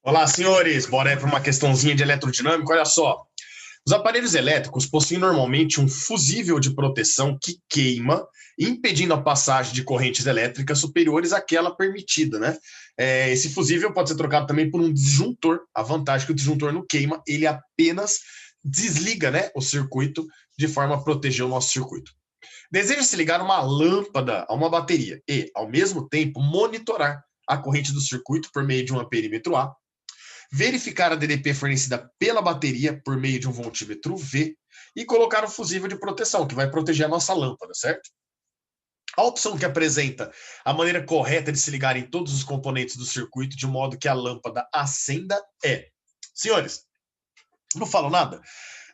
Olá, senhores. Bora aí para uma questãozinha de eletrodinâmica. Olha só. Os aparelhos elétricos possuem normalmente um fusível de proteção que queima, impedindo a passagem de correntes elétricas superiores àquela permitida, né? Esse fusível pode ser trocado também por um disjuntor. A vantagem é que o disjuntor não queima, ele apenas desliga, né, o circuito de forma a proteger o nosso circuito. Deseja-se ligar uma lâmpada a uma bateria e, ao mesmo tempo, monitorar a corrente do circuito por meio de um amperímetro A, verificar a DDP fornecida pela bateria por meio de um voltímetro V e colocar um fusível de proteção, que vai proteger a nossa lâmpada, certo? A opção que apresenta a maneira correta de se ligar em todos os componentes do circuito de modo que a lâmpada acenda é... Senhores, não falo nada?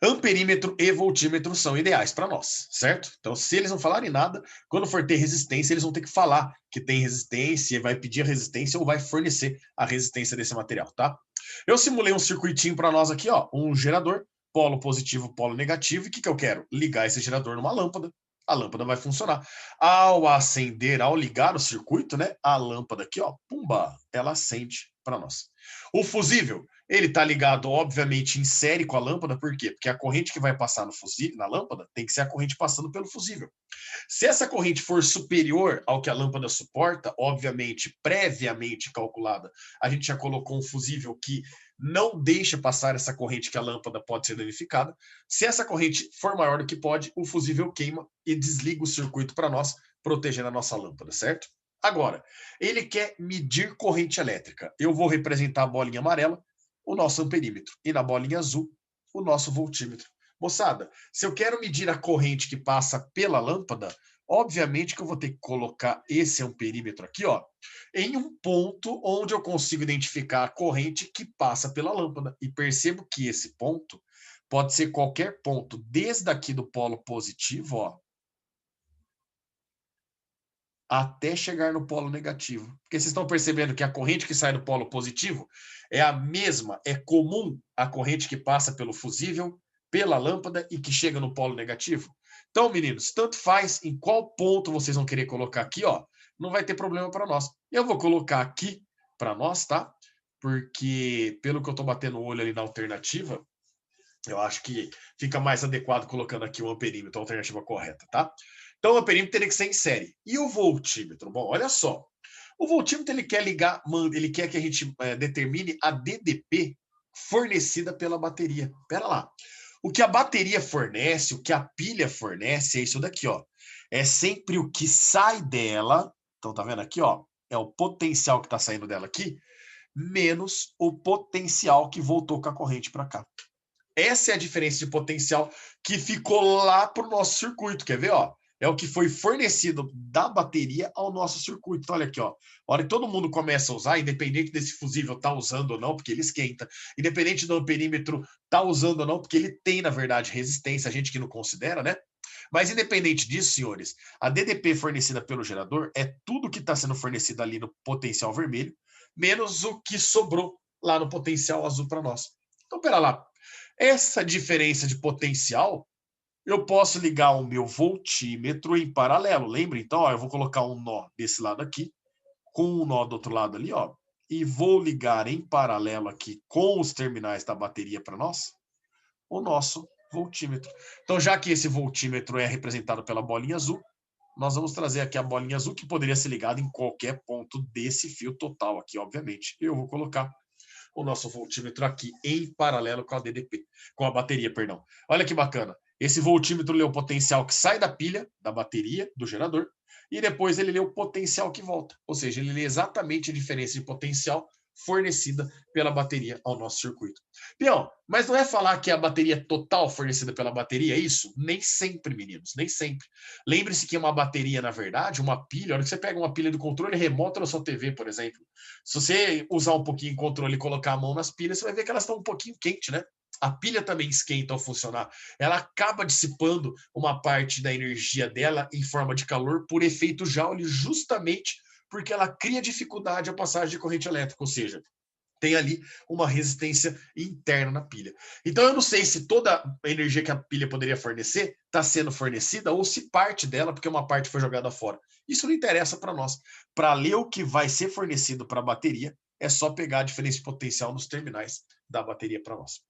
Amperímetro e voltímetro são ideais para nós, certo? Então, se eles não falarem nada, quando for ter resistência, eles vão ter que falar que tem resistência, vai pedir a resistência ou vai fornecer a resistência desse material, tá? Eu simulei um circuitinho para nós aqui, ó, um gerador, polo positivo, polo negativo, e o que eu quero? Ligar esse gerador numa lâmpada, a lâmpada vai funcionar. Ao acender, ao ligar o circuito, né, a lâmpada aqui, ó, pumba, ela acende para nós. O fusível, ele está ligado, obviamente, em série com a lâmpada, por quê? Porque a corrente que vai passar no fusível, na lâmpada tem que ser a corrente passando pelo fusível. Se essa corrente for superior ao que a lâmpada suporta, obviamente, previamente calculada, a gente já colocou um fusível que não deixa passar essa corrente que a lâmpada pode ser danificada. Se essa corrente for maior do que pode, o fusível queima e desliga o circuito para nós, protegendo a nossa lâmpada, certo? Agora, ele quer medir corrente elétrica. Eu vou representar a bolinha amarela, o nosso amperímetro, e na bolinha azul, o nosso voltímetro. Moçada, se eu quero medir a corrente que passa pela lâmpada, obviamente que eu vou ter que colocar esse amperímetro aqui, ó, em um ponto onde eu consigo identificar a corrente que passa pela lâmpada. E percebo que esse ponto pode ser qualquer ponto, desde aqui do polo positivo, ó, até chegar no polo negativo. Porque vocês estão percebendo que a corrente que sai do polo positivo é a mesma, é comum a corrente que passa pelo fusível, pela lâmpada e que chega no polo negativo. Então, meninos, tanto faz em qual ponto vocês vão querer colocar aqui, ó, não vai ter problema para nós. Eu vou colocar aqui para nós, tá? Porque, pelo que eu estou batendo o olho ali na alternativa, eu acho que fica mais adequado colocando aqui o amperímetro, a alternativa correta, tá? Então, o amperímetro teria que ser em série. E o voltímetro? Bom, olha só. O voltímetro, ele quer ligar, ele quer que a gente determine a DDP fornecida pela bateria. Pera lá. O que a bateria fornece, o que a pilha fornece, é isso daqui, ó. É sempre o que sai dela. Então, tá vendo aqui, ó? É o potencial que tá saindo dela aqui, menos o potencial que voltou com a corrente para cá. Essa é a diferença de potencial que ficou lá para o nosso circuito. Quer ver? Ó? É o que foi fornecido da bateria ao nosso circuito. Então, olha aqui, ó. A hora que todo mundo começa a usar, independente desse fusível tá usando ou não, porque ele esquenta, independente do perímetro tá usando ou não, porque ele tem, na verdade, resistência, a gente que não considera, né? Mas independente disso, senhores, a DDP fornecida pelo gerador é tudo que está sendo fornecido ali no potencial vermelho, menos o que sobrou lá no potencial azul para nós. Então, pera lá. Essa diferença de potencial, eu posso ligar o meu voltímetro em paralelo. Lembra? Então, ó, eu vou colocar um nó desse lado aqui, com um nó do outro lado ali, ó, e vou ligar em paralelo aqui com os terminais da bateria para nós, o nosso voltímetro. Então, já que esse voltímetro é representado pela bolinha azul, nós vamos trazer aqui a bolinha azul, que poderia ser ligada em qualquer ponto desse fio total aqui, obviamente. Eu vou colocar o nosso voltímetro aqui em paralelo com a DDP, com a bateria, perdão. Olha que bacana. Esse voltímetro lê o potencial que sai da pilha, da bateria, do gerador, e depois ele lê o potencial que volta. Ou seja, ele lê exatamente a diferença de potencial fornecida pela bateria ao nosso circuito. Peão, mas não é falar que a bateria total fornecida pela bateria é isso? Nem sempre, meninos, nem sempre. Lembre-se que uma bateria, na verdade, uma pilha, a hora que você pega uma pilha do controle remoto da sua TV, por exemplo, se você usar um pouquinho de controle e colocar a mão nas pilhas, você vai ver que elas estão um pouquinho quentes, né? A pilha também esquenta ao funcionar. Ela acaba dissipando uma parte da energia dela em forma de calor por efeito Joule, justamente porque ela cria dificuldade à passagem de corrente elétrica, ou seja, tem ali uma resistência interna na pilha. Então eu não sei se toda a energia que a pilha poderia fornecer está sendo fornecida ou se parte dela, porque uma parte foi jogada fora. Isso não interessa para nós. Para ler o que vai ser fornecido para a bateria, é só pegar a diferença de potencial nos terminais da bateria para nós.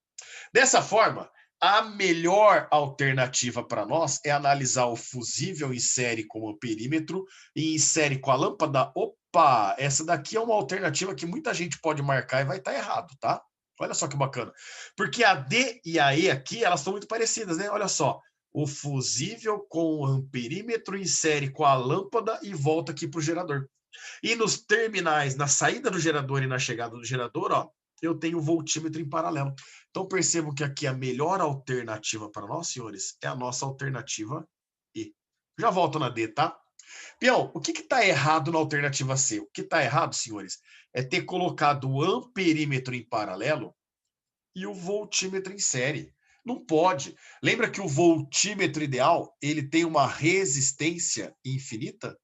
Dessa forma, a melhor alternativa para nós é analisar o fusível em série com o amperímetro e em série com a lâmpada. Opa, essa daqui é uma alternativa que muita gente pode marcar e vai estar errado, tá? Olha só que bacana. Porque a D e a E aqui, elas são muito parecidas, né? Olha só. O fusível com o amperímetro em série com a lâmpada e volta aqui para o gerador. E nos terminais, na saída do gerador e na chegada do gerador, ó, eu tenho o voltímetro em paralelo. Então, percebo que aqui a melhor alternativa para nós, senhores, é a nossa alternativa E. Já volto na D, tá? Peão, o que está errado na alternativa C? O que está errado, senhores, é ter colocado o amperímetro em paralelo e o voltímetro em série. Não pode. Lembra que o voltímetro ideal, ele tem uma resistência infinita?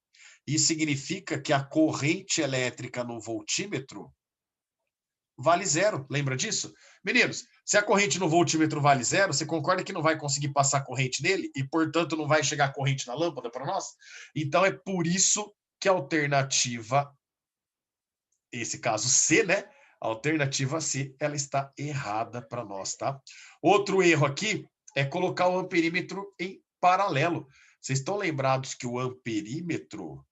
Isso significa que a corrente elétrica no voltímetro vale zero. Lembra disso? Meninos, se a corrente no voltímetro vale zero, você concorda que não vai conseguir passar corrente nele e, portanto, não vai chegar corrente na lâmpada para nós? Então, é por isso que a alternativa, esse caso C, né? A alternativa C, ela está errada para nós, tá? Outro erro aqui é colocar o amperímetro em paralelo. Vocês estão lembrados que o amperímetro,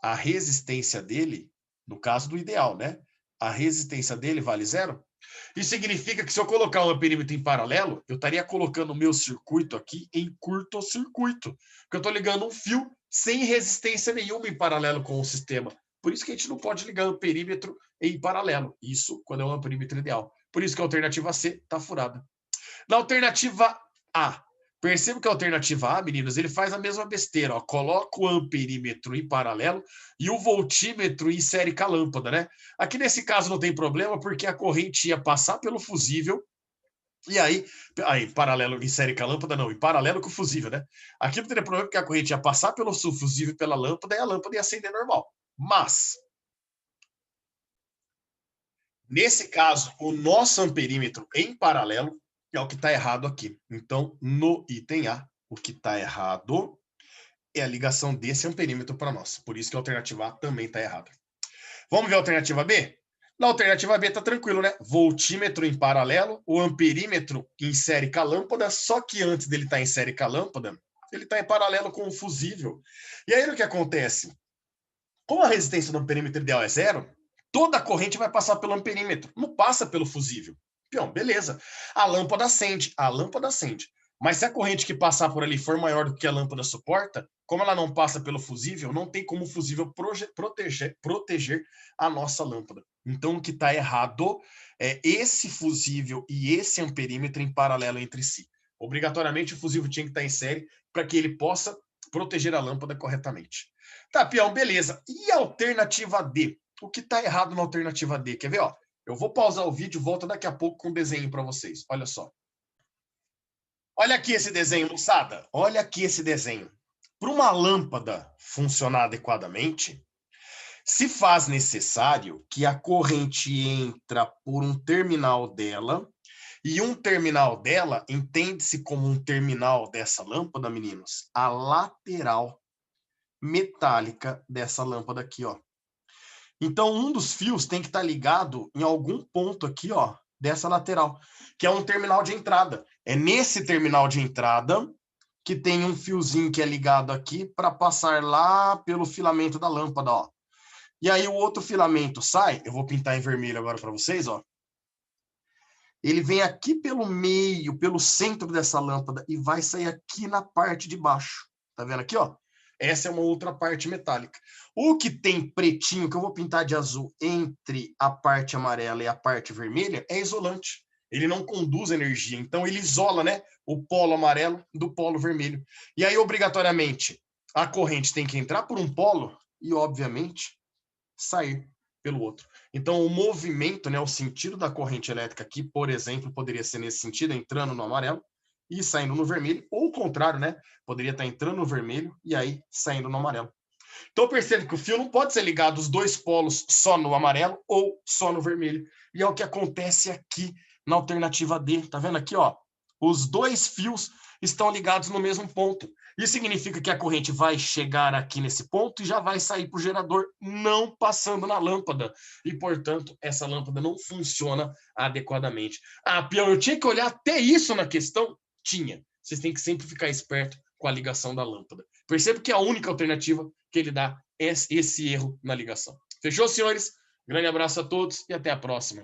a resistência dele, no caso do ideal, né? A resistência dele vale zero? Isso significa que se eu colocar um amperímetro em paralelo, eu estaria colocando o meu circuito aqui em curto-circuito. Porque eu estou ligando um fio sem resistência nenhuma em paralelo com o sistema. Por isso que a gente não pode ligar amperímetro em paralelo. Isso quando é um amperímetro ideal. Por isso que a alternativa C está furada. Na alternativa A, perceba que a alternativa A, meninos, ele faz a mesma besteira. Ó, coloca o amperímetro em paralelo e o voltímetro em série com a lâmpada, né? Aqui nesse caso não tem problema, porque a corrente ia passar pelo fusível, e aí paralelo em série com a lâmpada, não, em paralelo com o fusível, né? Aqui não teria problema, porque a corrente ia passar pelo fusível pela lâmpada e a lâmpada ia acender normal. Mas, nesse caso, o nosso amperímetro em paralelo é o que está errado aqui. Então, no item A, o que está errado é a ligação desse amperímetro para nós. Por isso que a alternativa A também está errada. Vamos ver a alternativa B? Na alternativa B está tranquilo, né? Voltímetro em paralelo, o amperímetro em série com a lâmpada, só que antes dele estar em série com a lâmpada, ele está em paralelo com o fusível. E aí o que acontece? Como a resistência do amperímetro ideal é zero, toda a corrente vai passar pelo amperímetro, não passa pelo fusível. Então, beleza. A lâmpada acende. Mas se a corrente que passar por ali for maior do que a lâmpada suporta, como ela não passa pelo fusível, não tem como o fusível proteger a nossa lâmpada. Então, o que está errado é esse fusível e esse amperímetro em paralelo entre si. Obrigatoriamente, o fusível tinha que estar em série para que ele possa proteger a lâmpada corretamente. Tá, peão, beleza. E a alternativa D? O que está errado na alternativa D? Quer ver? Ó, eu vou pausar o vídeo e volto daqui a pouco com um desenho para vocês. Olha só. Olha aqui esse desenho, moçada. Olha aqui esse desenho. Para uma lâmpada funcionar adequadamente, se faz necessário que a corrente entra por um terminal dela, e um terminal dela entende-se como um terminal dessa lâmpada, meninos, a lateral metálica dessa lâmpada aqui, ó. Então, um dos fios tem que estar ligado em algum ponto aqui, ó, dessa lateral, que é um terminal de entrada. É nesse terminal de entrada que tem um fiozinho que é ligado aqui para passar lá pelo filamento da lâmpada, ó. E aí o outro filamento sai, eu vou pintar em vermelho agora para vocês, ó. Ele vem aqui pelo meio, pelo centro dessa lâmpada e vai sair aqui na parte de baixo. Tá vendo aqui, ó? Essa é uma outra parte metálica. O que tem pretinho, que eu vou pintar de azul, entre a parte amarela e a parte vermelha, é isolante. Ele não conduz energia, então ele isola, né, o polo amarelo do polo vermelho. E aí, obrigatoriamente, a corrente tem que entrar por um polo e, obviamente, sair pelo outro. Então, o movimento, né, o sentido da corrente elétrica aqui, por exemplo, poderia ser nesse sentido, entrando no amarelo e saindo no vermelho, ou o contrário, né? Poderia estar entrando no vermelho e aí saindo no amarelo. Então, percebe que o fio não pode ser ligado os dois polos só no amarelo ou só no vermelho. E é o que acontece aqui na alternativa D. Tá vendo aqui, ó? Os dois fios estão ligados no mesmo ponto. Isso significa que a corrente vai chegar aqui nesse ponto e já vai sair para o gerador, não passando na lâmpada. E, portanto, essa lâmpada não funciona adequadamente. Ah, Pião, eu tinha que olhar até isso na questão? Tinha. Vocês têm que sempre ficar esperto com a ligação da lâmpada. Perceba que a única alternativa que ele dá é esse erro na ligação. Fechou, senhores? Grande abraço a todos e até a próxima.